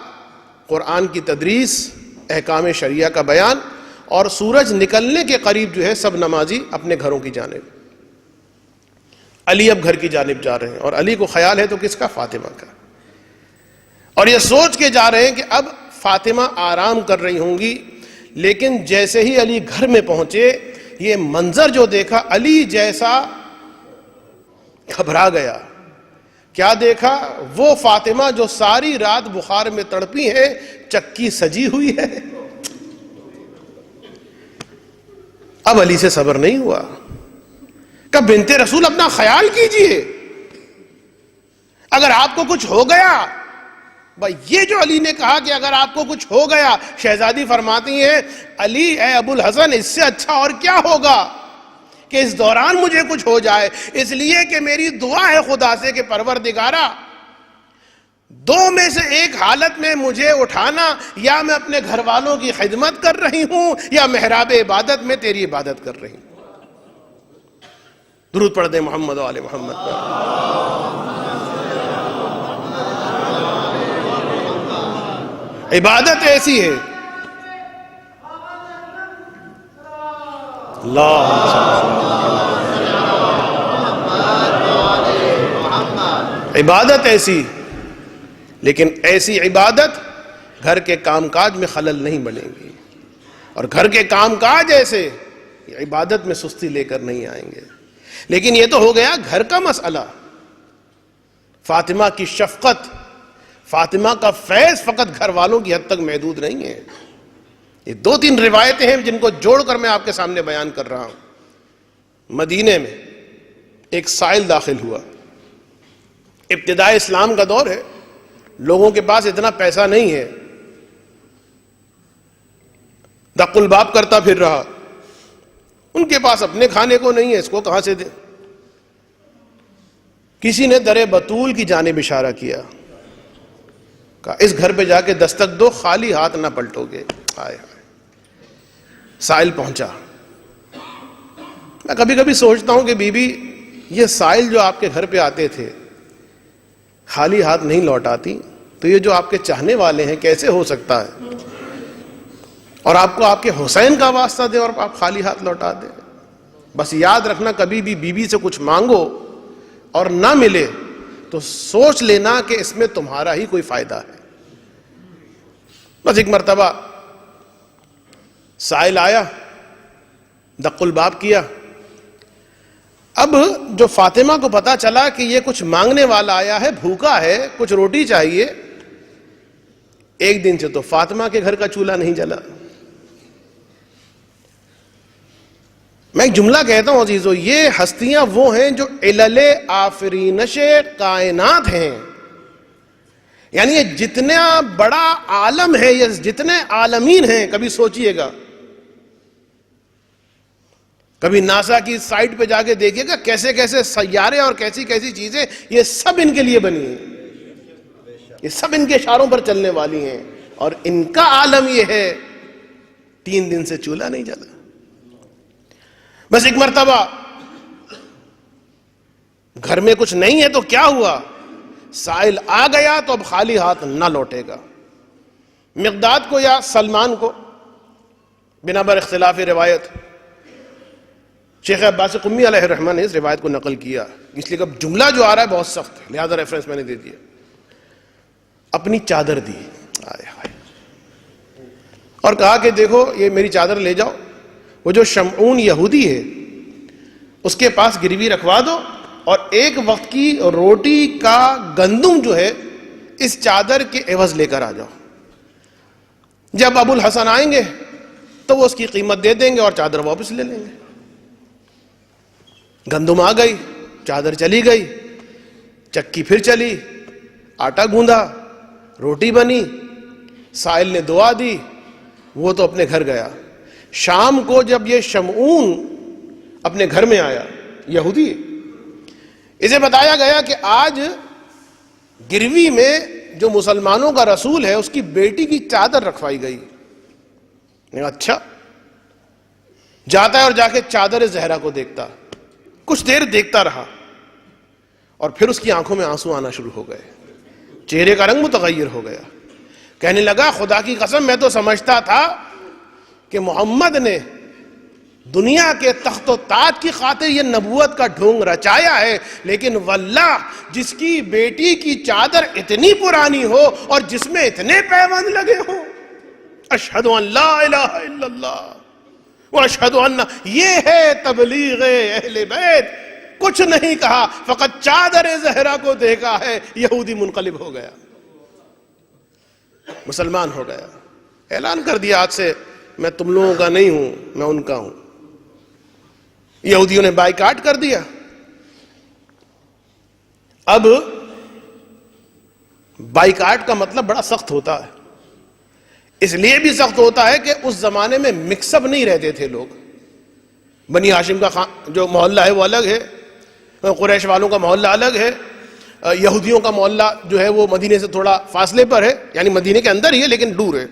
قرآن کی تدریس، احکام شریعہ کا بیان، اور سورج نکلنے کے قریب جو ہے سب نمازی اپنے گھروں کی جانب. علی اب گھر کی جانب جا رہے ہیں اور علی کو خیال ہے تو کس کا؟ فاطمہ کا. اور یہ سوچ کے جا رہے ہیں کہ اب فاطمہ آرام کر رہی ہوں گی، لیکن جیسے ہی علی گھر میں پہنچے یہ منظر جو دیکھا، علی جیسا گھبرا گیا. کیا دیکھا؟ وہ فاطمہ جو ساری رات بخار میں تڑپی ہے، چکی سجی ہوئی ہے. اب علی سے صبر نہیں ہوا کہ بنت رسول اپنا خیال کیجئے، اگر آپ کو کچھ ہو گیا. بھائی یہ جو علی نے کہا کہ اگر آپ کو کچھ ہو گیا، شہزادی فرماتی ہیں علی اے ابو الحسن، اس سے اچھا اور کیا ہوگا کہ اس دوران مجھے کچھ ہو جائے، اس لیے کہ میری دعا ہے خدا سے کہ پروردگارا، دو میں سے ایک حالت میں مجھے اٹھانا، یا میں اپنے گھر والوں کی خدمت کر رہی ہوں یا محراب عبادت میں تیری عبادت کر رہی ہوں. درود پڑھ دیں محمد و آل محمد پر. عبادت ایسی ہے. عبادت ایسی، لیکن ایسی عبادت گھر کے کام کاج میں خلل نہیں بنے گی، اور گھر کے کام کاج ایسے عبادت میں سستی لے کر نہیں آئیں گے. لیکن یہ تو ہو گیا گھر کا مسئلہ. فاطمہ کی شفقت، فاطمہ کا فیض فقط گھر والوں کی حد تک محدود نہیں ہے. یہ دو تین روایتیں ہیں جن کو جوڑ کر میں آپ کے سامنے بیان کر رہا ہوں. مدینے میں ایک سائل داخل ہوا. ابتدائی اسلام کا دور ہے، لوگوں کے پاس اتنا پیسہ نہیں ہے. دق الباب کرتا پھر رہا، ان کے پاس اپنے کھانے کو نہیں ہے، اس کو کہاں سے دے. کسی نے در بطول کی جانب اشارہ کیا، کہا اس گھر پہ جا کے دستک دو، خالی ہاتھ نہ پلٹو گے. ہائے ہائے. سائل پہنچا. میں کبھی کبھی سوچتا ہوں کہ بی بی یہ سائل جو آپ کے گھر پہ آتے تھے خالی ہاتھ نہیں لوٹاتی، تو یہ جو آپ کے چاہنے والے ہیں کیسے ہو سکتا ہے؟ اور آپ کو آپ کے حسین کا واسطہ دے اور آپ خالی ہاتھ لوٹا دیں. بس یاد رکھنا کبھی بھی بیوی سے کچھ مانگو اور نہ ملے تو سوچ لینا کہ اس میں تمہارا ہی کوئی فائدہ ہے. بس ایک مرتبہ سائل آیا، دق الباب کیا. اب جو فاطمہ کو پتا چلا کہ یہ کچھ مانگنے والا آیا ہے، بھوکا ہے، کچھ روٹی چاہیے. ایک دن سے تو فاطمہ کے گھر کا چولہا نہیں جلا. میں ایک جملہ کہتا ہوں عزیزو، یہ ہستیاں وہ ہیں جو علل آفرینش کائنات ہیں. یعنی یہ جتنا بڑا عالم ہے، یہ جتنے عالمین ہیں، کبھی سوچئے گا، کبھی ناسا کی سائٹ پہ جا کے دیکھیے گا کیسے کیسے سیارے اور کیسی کیسی چیزیں، یہ سب ان کے لیے بنی ہیں، یہ سب ان کے اشاروں پر چلنے والی ہیں. اور ان کا عالم یہ ہے 3 دن سے چولہا نہیں جلا. بس ایک مرتبہ گھر میں کچھ نہیں ہے تو کیا ہوا، سائل آ گیا تو اب خالی ہاتھ نہ لوٹے گا. مقداد کو یا سلمان کو، بنا بر اختلاف روایت، شیخ عباس قمی علیہ الرحمہ نے اس روایت کو نقل کیا، اس لیے کہ جملہ جو آ رہا ہے بہت سخت ہے، لہذا ریفرنس میں نے دے دیا. اپنی چادر دی اور کہا کہ دیکھو یہ میری چادر لے جاؤ، وہ جو شمعون یہودی ہے اس کے پاس گروی رکھوا دو، اور ایک وقت کی روٹی کا گندم جو ہے اس چادر کے عوض لے کر آ جاؤ. جب ابو الحسن آئیں گے تو وہ اس کی قیمت دے دیں گے اور چادر واپس لے لیں گے. گندم آ گئی، چادر چلی گئی، چکی پھر چلی، آٹا گوندھا، روٹی بنی. سائل نے دعا دی، وہ تو اپنے گھر گیا. شام کو جب یہ شمعون اپنے گھر میں آیا، یہودی، اسے بتایا گیا کہ آج گروی میں جو مسلمانوں کا رسول ہے اس کی بیٹی کی چادر رکھوائی گئی. اچھا. جاتا ہے اور جا کے چادر زہرا کو دیکھتا، کچھ دیر دیکھتا رہا اور پھر اس کی آنکھوں میں آنسو آنا شروع ہو گئے، چہرے کا رنگ متغیر ہو گیا. کہنے لگا خدا کی قسم میں تو سمجھتا تھا کہ محمد نے دنیا کے تخت و تاج کی خاطر یہ نبوت کا ڈھونگ رچایا ہے، لیکن واللہ جس کی بیٹی کی چادر اتنی پرانی ہو اور جس میں اتنے پیوند لگے ہوں، اشہد ان لا الہ الا اللہ واشہد ان، یہ ہے تبلیغ اہل بیت. کچھ نہیں کہا، فقط چادر زہرا کو دیکھا ہے، یہودی منقلب ہو گیا، مسلمان ہو گیا. اعلان کر دیا آج سے میں تم لوگوں کا نہیں ہوں، میں ان کا ہوں. یہودیوں نے بائیکاٹ کر دیا. اب بائیکاٹ کا مطلب بڑا سخت ہوتا ہے، اس لیے بھی سخت ہوتا ہے کہ اس زمانے میں مکس اپ نہیں رہتے تھے لوگ. بنی ہاشم کا جو محلہ ہے وہ الگ ہے، قریش والوں کا محلہ الگ ہے، یہودیوں کا محلہ جو ہے وہ مدینے سے تھوڑا فاصلے پر ہے، یعنی مدینے کے اندر ہی ہے لیکن دور ہے.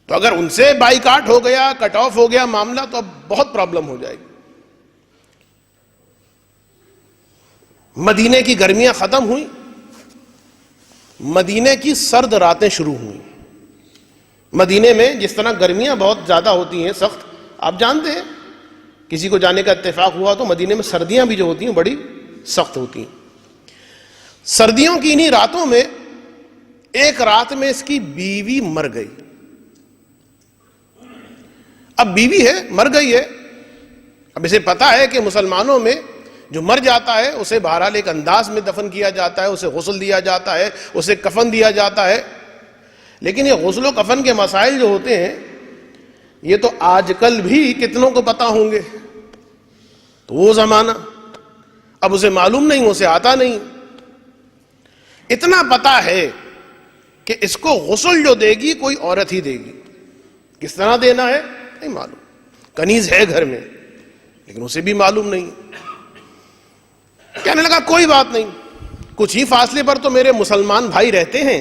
تو اگر ان سے بائیکاٹ ہو گیا، کٹ آف ہو گیا معاملہ، تو اب بہت پرابلم ہو جائے گی. مدینے کی گرمیاں ختم ہوئیں، مدینے کی سرد راتیں شروع ہوئیں. مدینے میں جس طرح گرمیاں بہت زیادہ ہوتی ہیں، سخت، آپ جانتے ہیں، کسی کو جانے کا اتفاق ہوا تو مدینے میں سردیاں بھی جو ہوتی ہیں بڑی سخت ہوتی ہیں. سردیوں کی انہی راتوں میں ایک رات میں اس کی بیوی مر گئی. اب بیوی ہے، مر گئی ہے. اب اسے پتا ہے کہ مسلمانوں میں جو مر جاتا ہے اسے بہرحال ایک انداز میں دفن کیا جاتا ہے، اسے غسل دیا جاتا ہے، اسے کفن دیا جاتا ہے. لیکن یہ غسل و کفن کے مسائل جو ہوتے ہیں یہ تو آج کل بھی کتنوں کو پتا ہوں گے. تو وہ زمانہ اب اسے معلوم نہیں، اسے آتا نہیں. اتنا پتا ہے کہ اس کو غسل جو دے گی کوئی عورت ہی دے گی. کس طرح دینا ہے نہیں معلوم. کنیز ہے گھر میں لیکن اسے بھی معلوم نہیں. کہنے لگا کوئی بات نہیں، کچھ ہی فاصلے پر تو میرے مسلمان بھائی رہتے ہیں.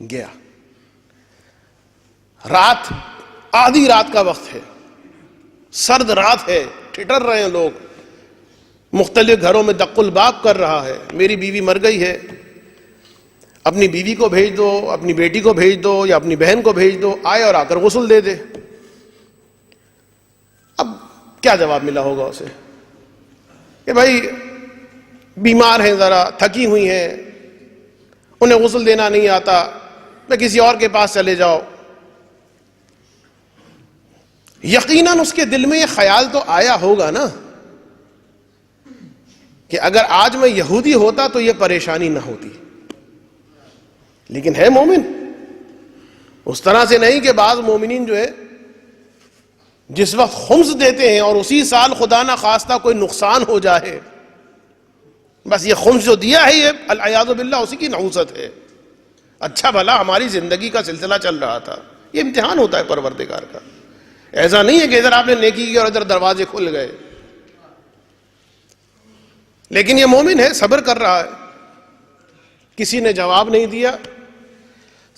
گیا. رات، آدھی رات کا وقت ہے، سرد رات ہے، ٹھٹر رہے ہیں لوگ، مختلف گھروں میں دق الباب کر رہا ہے. میری بیوی مر گئی ہے، اپنی بیوی کو بھیج دو، اپنی بیٹی کو بھیج دو یا اپنی بہن کو بھیج دو، آئے اور آ کر غسل دے دے. اب کیا جواب ملا ہوگا اسے کہ بھائی بیمار ہیں، ذرا تھکی ہوئی ہیں، انہیں غسل دینا نہیں آتا، میں کسی اور کے پاس چلے جاؤ. یقیناً اس کے دل میں یہ خیال تو آیا ہوگا نا کہ اگر آج میں یہودی ہوتا تو یہ پریشانی نہ ہوتی. لیکن ہے مومن، اس طرح سے نہیں کہ بعض مومنین جو ہے جس وقت خمس دیتے ہیں اور اسی سال خدا نہ خواستہ کوئی نقصان ہو جائے، بس یہ خمس جو دیا ہے یہ العیاذ باللہ اسی کی نحوست ہے. اچھا بھلا ہماری زندگی کا سلسلہ چل رہا تھا. یہ امتحان ہوتا ہے پروردگار کا. ایسا نہیں ہے کہ ادھر آپ نے نیکی کی اور ادھر دروازے کھل گئے. لیکن یہ مومن ہے، صبر کر رہا ہے. کسی نے جواب نہیں دیا.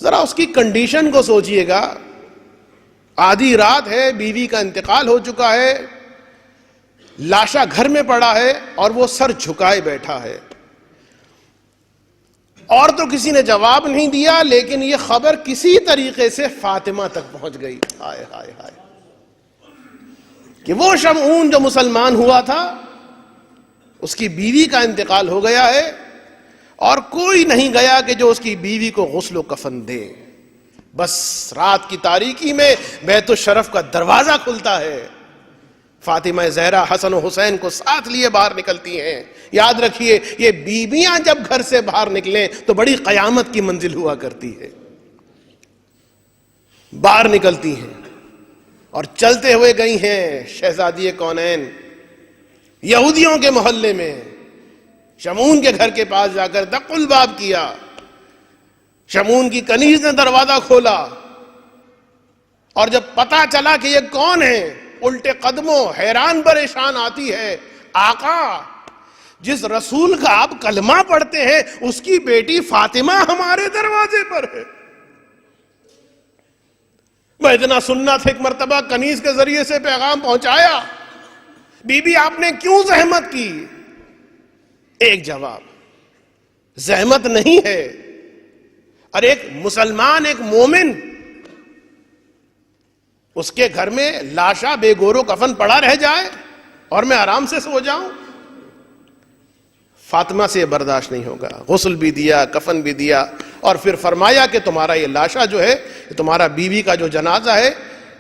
ذرا اس کی کنڈیشن کو سوچئے گا. آدھی رات ہے، بیوی کا انتقال ہو چکا ہے، لاشا گھر میں پڑا ہے اور وہ سر جھکائے بیٹھا ہے. اور تو کسی نے جواب نہیں دیا، لیکن یہ خبر کسی طریقے سے فاطمہ تک پہنچ گئی. ہائے ہائے ہائے، کہ وہ شمعون جو مسلمان ہوا تھا اس کی بیوی کا انتقال ہو گیا ہے اور کوئی نہیں گیا کہ جو اس کی بیوی کو غسل و کفن دے. بس رات کی تاریکی میں بیت الشرف کا دروازہ کھلتا ہے، فاطمہ زہرا حسن و حسین کو ساتھ لیے باہر نکلتی ہیں. یاد رکھیے یہ بیویاں جب گھر سے باہر نکلیں تو بڑی قیامت کی منزل ہوا کرتی ہے. باہر نکلتی ہیں اور چلتے ہوئے گئی ہیں شہزادی کونین یہودیوں کے محلے میں. شمعون کے گھر کے پاس جا کر دق الباب کیا. شمعون کی کنیز نے دروازہ کھولا اور جب پتا چلا کہ یہ کون ہے، الٹے قدموں حیران پریشان آتی ہے، آقا جس رسول کا آپ کلمہ پڑھتے ہیں اس کی بیٹی فاطمہ ہمارے دروازے پر ہے. میں اتنا سننا تھا، ایک مرتبہ کنیز کے ذریعے سے پیغام پہنچایا، بی بی آپ نے کیوں زحمت کی؟ ایک جواب، زحمت نہیں ہے. اور ایک مسلمان، ایک مومن، اس کے گھر میں لاشا بے گور و کفن پڑا رہ جائے اور میں آرام سے سو جاؤں؟ فاطمہ سے برداشت نہیں ہوگا. غسل بھی دیا، کفن بھی دیا، اور پھر فرمایا کہ تمہارا یہ لاشا جو ہے، یہ تمہارا بیوی کا جو جنازہ ہے،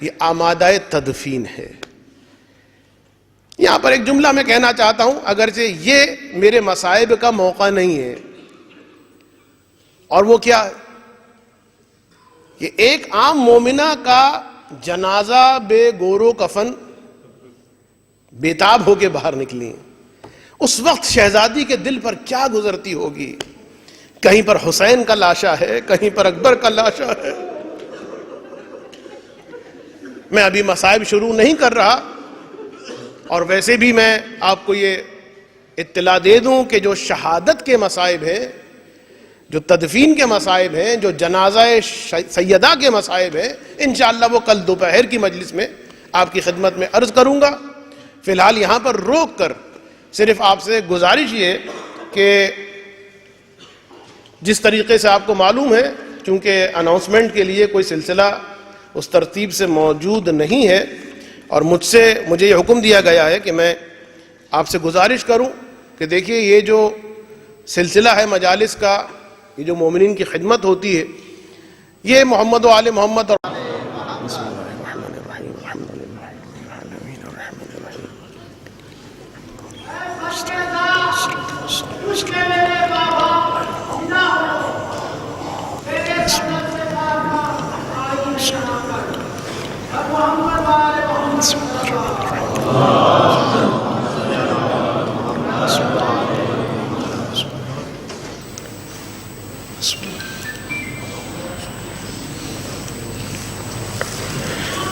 یہ آمادہ تدفین ہے۔ یہاں پر ایک جملہ میں کہنا چاہتا ہوں، اگرچہ یہ میرے مصائب کا موقع نہیں ہے، اور وہ کیا ہے کہ ایک عام مومنہ کا جنازہ بے گور و کفن بےتاب ہو کے باہر نکلی، اس وقت شہزادی کے دل پر کیا گزرتی ہوگی؟ کہیں پر حسین کا لاشا ہے، کہیں پر اکبر کا لاشا ہے۔ میں ابھی مصائب شروع نہیں کر رہا، اور ویسے بھی میں آپ کو یہ اطلاع دے دوں کہ جو شہادت کے مصائب ہیں، جو تدفین کے مصائب ہیں، جو جنازہ سیدہ کے مصائب ہیں، انشاءاللہ وہ کل دوپہر کی مجلس میں آپ کی خدمت میں عرض کروں گا۔ فی الحال یہاں پر روک کر صرف آپ سے گزارش یہ کہ جس طریقے سے آپ کو معلوم ہے، چونکہ اناؤنسمنٹ کے لیے کوئی سلسلہ اس ترتیب سے موجود نہیں ہے، اور مجھے یہ حکم دیا گیا ہے کہ میں آپ سے گزارش کروں کہ دیکھیے یہ جو سلسلہ ہے مجالس کا، یہ جو مومنین کی خدمت ہوتی ہے، یہ محمد و آل محمد اور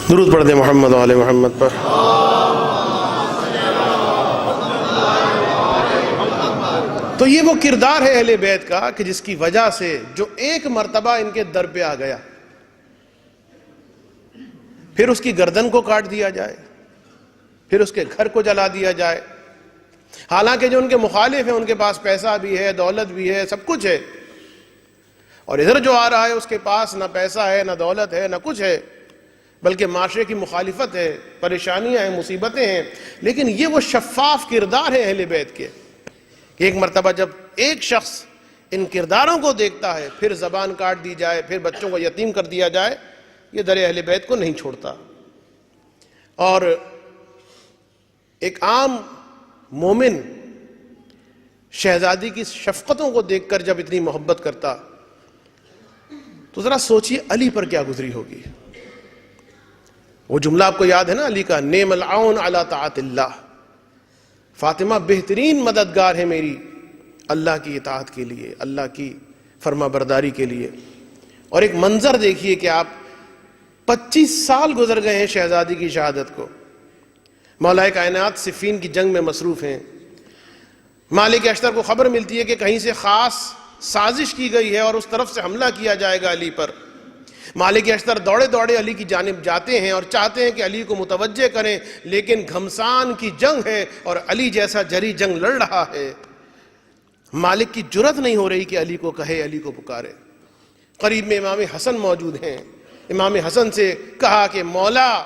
درود پڑھ دیں محمد و آل محمد پر۔ تو یہ وہ کردار ہے اہل بیت کا کہ جس کی وجہ سے جو ایک مرتبہ ان کے در پہ آ گیا، پھر اس کی گردن کو کاٹ دیا جائے، پھر اس کے گھر کو جلا دیا جائے، حالانکہ جو ان کے مخالف ہیں ان کے پاس پیسہ بھی ہے، دولت بھی ہے، سب کچھ ہے، اور ادھر جو آ رہا ہے اس کے پاس نہ پیسہ ہے، نہ دولت ہے، نہ کچھ ہے، بلکہ معاشرے کی مخالفت ہے، پریشانیاں ہیں، مصیبتیں ہیں۔ لیکن یہ وہ شفاف کردار ہے اہل بیت کے کہ ایک مرتبہ جب ایک شخص ان کرداروں کو دیکھتا ہے، پھر زبان کاٹ دی جائے، پھر بچوں کو یتیم کر دیا جائے، یہ در اہل بیت کو نہیں چھوڑتا۔ اور ایک عام مومن شہزادی کی شفقتوں کو دیکھ کر جب اتنی محبت کرتا، تو ذرا سوچیے علی پر کیا گزری ہوگی۔ وہ جملہ آپ کو یاد ہے نا علی کا، نعم العون علی طاعت اللہ، فاطمہ بہترین مددگار ہے میری اللہ کی اطاعت کے لیے، اللہ کی فرما برداری کے لیے۔ اور ایک منظر دیکھیے کہ آپ 25 سال گزر گئے ہیں شہزادی کی شہادت کو، مولا کائنات صفین کی جنگ میں مصروف ہیں، مالک اشتر کو خبر ملتی ہے کہ کہیں سے خاص سازش کی گئی ہے اور اس طرف سے حملہ کیا جائے گا علی پر۔ مالک اشتر دوڑے دوڑے علی کی جانب جاتے ہیں اور چاہتے ہیں کہ علی کو متوجہ کریں، لیکن گھمسان کی جنگ ہے اور علی جیسا جری جنگ لڑ رہا ہے۔ مالک کی جرت نہیں ہو رہی کہ علی کو کہے، علی کو پکارے۔ قریب میں امام حسن موجود ہیں، امام حسن سے کہا کہ مولا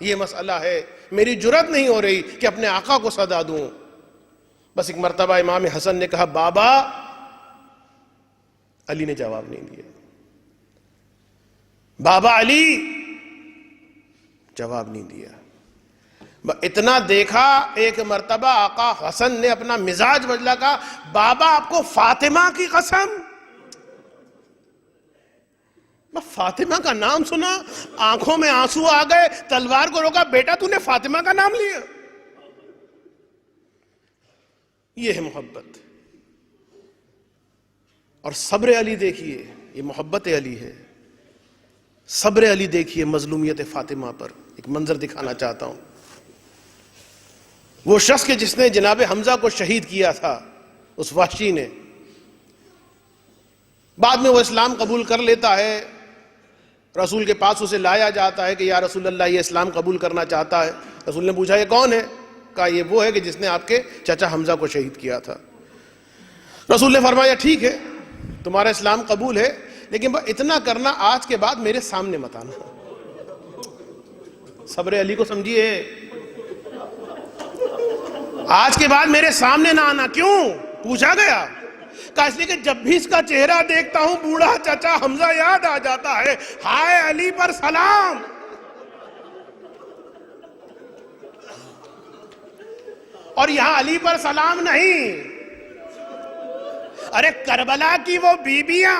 یہ مسئلہ ہے، میری جرت نہیں ہو رہی کہ اپنے آقا کو صدا دوں۔ بس ایک مرتبہ امام حسن نے کہا بابا، علی نے جواب نہیں دیا، بابا علی، جواب نہیں دیا۔ اتنا دیکھا، ایک مرتبہ آقا حسن نے اپنا مزاج بدلا، کہا بابا آپ کو فاطمہ کی قسم، فاطمہ کا نام سنا، آنکھوں میں آنسو آ گئے، تلوار کو روکا، بیٹا تو نے فاطمہ کا نام لیا۔ یہ ہے محبت۔ اور صبر علی دیکھیے، یہ محبت علی ہے۔ صبر علی دیکھیے مظلومیت فاطمہ پر۔ ایک منظر دکھانا چاہتا ہوں، وہ شخص کے جس نے جناب حمزہ کو شہید کیا تھا، اس وحشی نے، بعد میں وہ اسلام قبول کر لیتا ہے، رسول کے پاس اسے لایا جاتا ہے کہ یا رسول اللہ یہ اسلام قبول کرنا چاہتا ہے۔ رسول نے پوچھا یہ کون ہے؟ کہا یہ وہ ہے کہ جس نے آپ کے چچا حمزہ کو شہید کیا تھا۔ رسول نے فرمایا ٹھیک ہے، تمہارا اسلام قبول ہے، لیکن اتنا کرنا، آج کے بعد میرے سامنے مت آنا۔ صبر علی کو سمجھیے، آج کے بعد میرے سامنے نہ آنا۔ کیوں؟ پوچھا گیا، کہا اس لیے کہ جب بھی اس کا چہرہ دیکھتا ہوں بوڑھا چچا حمزہ یاد آ جاتا ہے. ہائے علی پر سلام. اور یہاں علی پر سلام نہیں، ارے کربلا کی وہ بیبیاں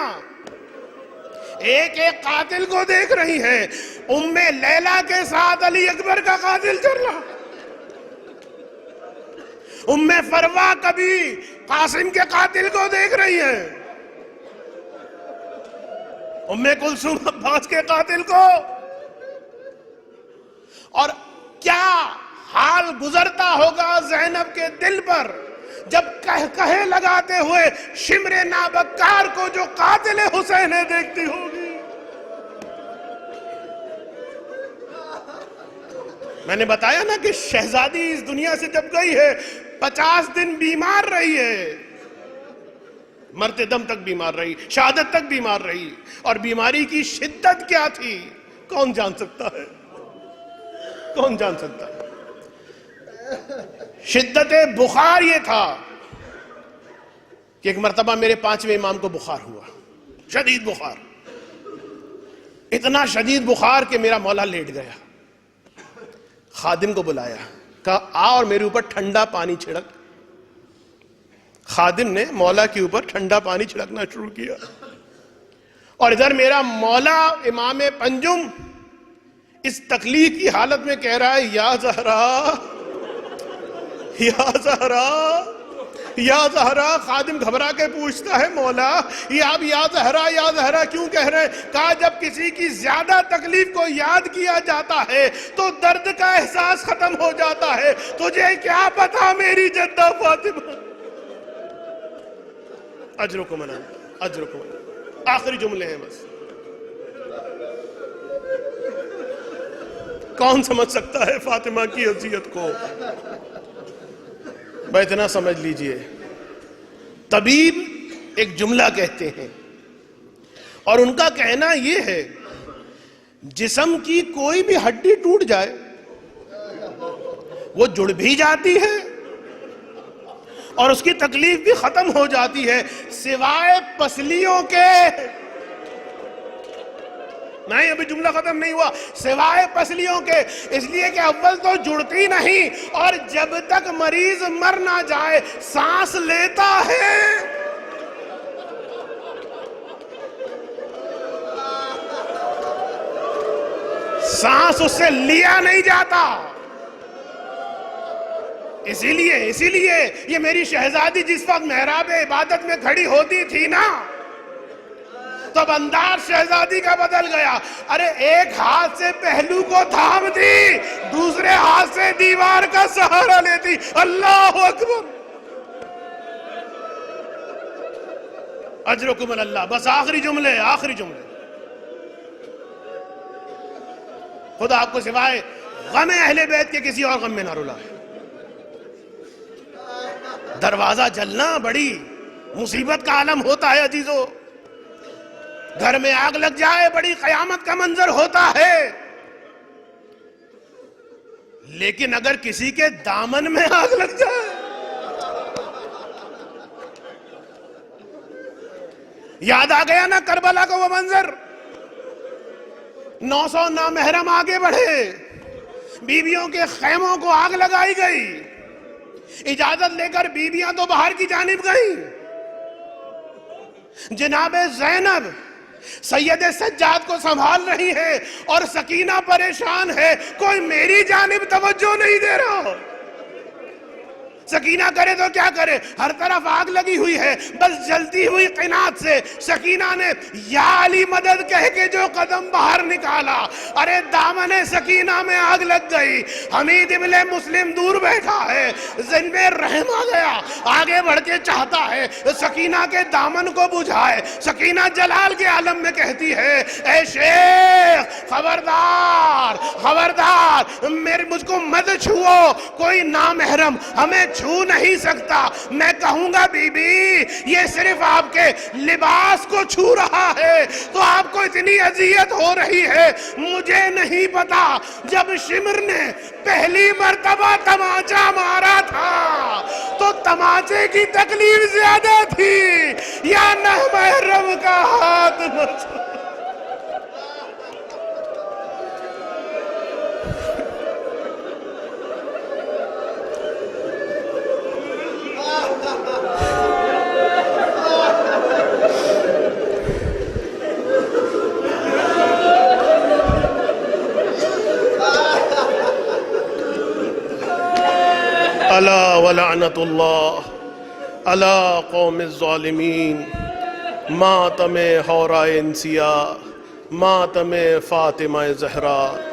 ایک ایک قاتل کو دیکھ رہی ہیں. ام لیلہ کے ساتھ علی اکبر کا قاتل چل رہا، ام فروا کبھی قاسم کے قاتل کو دیکھ رہی ہیں، ام کلثوم عباس کے قاتل کو. اور کیا حال گزرتا ہوگا زینب کے دل پر جب کہے لگاتے ہوئے شمر نابکار کو جو قاتل حسین دیکھتی ہوگی. میں نے بتایا نا کہ شہزادی اس دنیا سے جب گئی ہے 50 دن بیمار رہی ہے، مرتے دم تک بیمار رہی، شہادت تک بیمار رہی. اور بیماری کی شدت کیا تھی کون جان سکتا ہے؟ کون جان سکتا ہے؟ شدت بخار یہ تھا کہ ایک مرتبہ میرے 5ویں امام کو بخار ہوا، شدید بخار، اتنا شدید بخار کہ میرا مولا لیٹ گیا. خادم کو بلایا، کہا آ اور میرے اوپر ٹھنڈا پانی چھڑک. خادم نے مولا کے اوپر ٹھنڈا پانی چھڑکنا شروع کیا، اور ادھر میرا مولا امام پنجم اس تکلیف کی حالت میں کہہ رہا ہے یا زہرا یا زہرا یا زہرا. خادم گھبرا کے پوچھتا ہے مولا یہ آپ یا زہرا کیوں کہہ رہے ہیں؟ کہا جب کسی کی زیادہ تکلیف کو یاد کیا جاتا ہے تو درد کا احساس ختم ہو جاتا ہے. تجھے کیا پتا میری جدہ فاطمہ. اجرکم اللہ، اجرکم اللہ. آخری جملے ہیں بس. کون سمجھ سکتا ہے فاطمہ کی اذیت کو؟ بھائی اتنا سمجھ لیجئے، طبیب ایک جملہ کہتے ہیں اور ان کا کہنا یہ ہے جسم کی کوئی بھی ہڈی ٹوٹ جائے وہ جڑ بھی جاتی ہے اور اس کی تکلیف بھی ختم ہو جاتی ہے سوائے پسلیوں کے. نہیں ابھی جملہ ختم نہیں ہوا. سوائے پسلیوں کے، اس لیے کہ اول تو جڑتی نہیں اور جب تک مریض مر نہ جائے سانس لیتا ہے. سانس اس سے لیا نہیں جاتا. اسی لیے یہ میری شہزادی جس وقت محراب عبادت میں کھڑی ہوتی تھی نا تو اب انداز شہزادی کا بدل گیا. ارے ایک ہاتھ سے پہلو کو تھامتی، دوسرے ہاتھ سے دیوار کا سہارا لیتی. اللہ اکبر. اجرکم اللہ. بس آخری جملے. خدا آپ کو سوائے غم اہل بیت کے کسی اور غم میں نہ رلائے. دروازہ جلنا بڑی مصیبت کا عالم ہوتا ہے عزیزو. گھر میں آگ لگ جائے بڑی قیامت کا منظر ہوتا ہے، لیکن اگر کسی کے دامن میں آگ لگ جائے، یاد آ گیا نا کربلا کا وہ منظر. 900 نامحرم آگے بڑھے، بیویوں کے خیموں کو آگ لگائی گئی. اجازت لے کر بیویاں تو باہر کی جانب گئیں. جناب زینب سید سجاد کو سنبھال رہی ہے اور سکینہ پریشان ہے، کوئی میری جانب توجہ نہیں دے رہا. سکینہ کرے تو کیا کرے، ہر طرف آگ لگی ہوئی ہے. بس جلتی ہوئی قناعت سے سکینہ نے یا علی مدد کہہ کے جو قدم باہر نکالا، ارے دامن سکینہ میں آگ لگ گئی. حمید ابن مسلم دور بیٹھا ہے، ذہن میں رحم آ گیا، آگے بڑھ کے چاہتا ہے سکینہ کے دامن کو بجھائے. سکینہ جلال کے عالم میں کہتی ہے اے شیخ خبردار مجھ کو مت چھوؤ، کوئی نامحرم ہمیں چھو نہیں سکتا. میں کہوں گا بی بی یہ صرف آپ کے لباس کو چھو رہا ہے تو آپ کو اتنی اذیت ہو رہی ہے. مجھے نہیں پتا جب شمر نے پہلی مرتبہ تماچا مارا تھا تو تماچے کی تکلیف زیادہ تھی یا نامحرم کا ہاتھ مچھو. الا ولعنت اللہ الا قوم الظالمین. ماتم حورائے انسیہ، ماتم فاطمہ زہرا.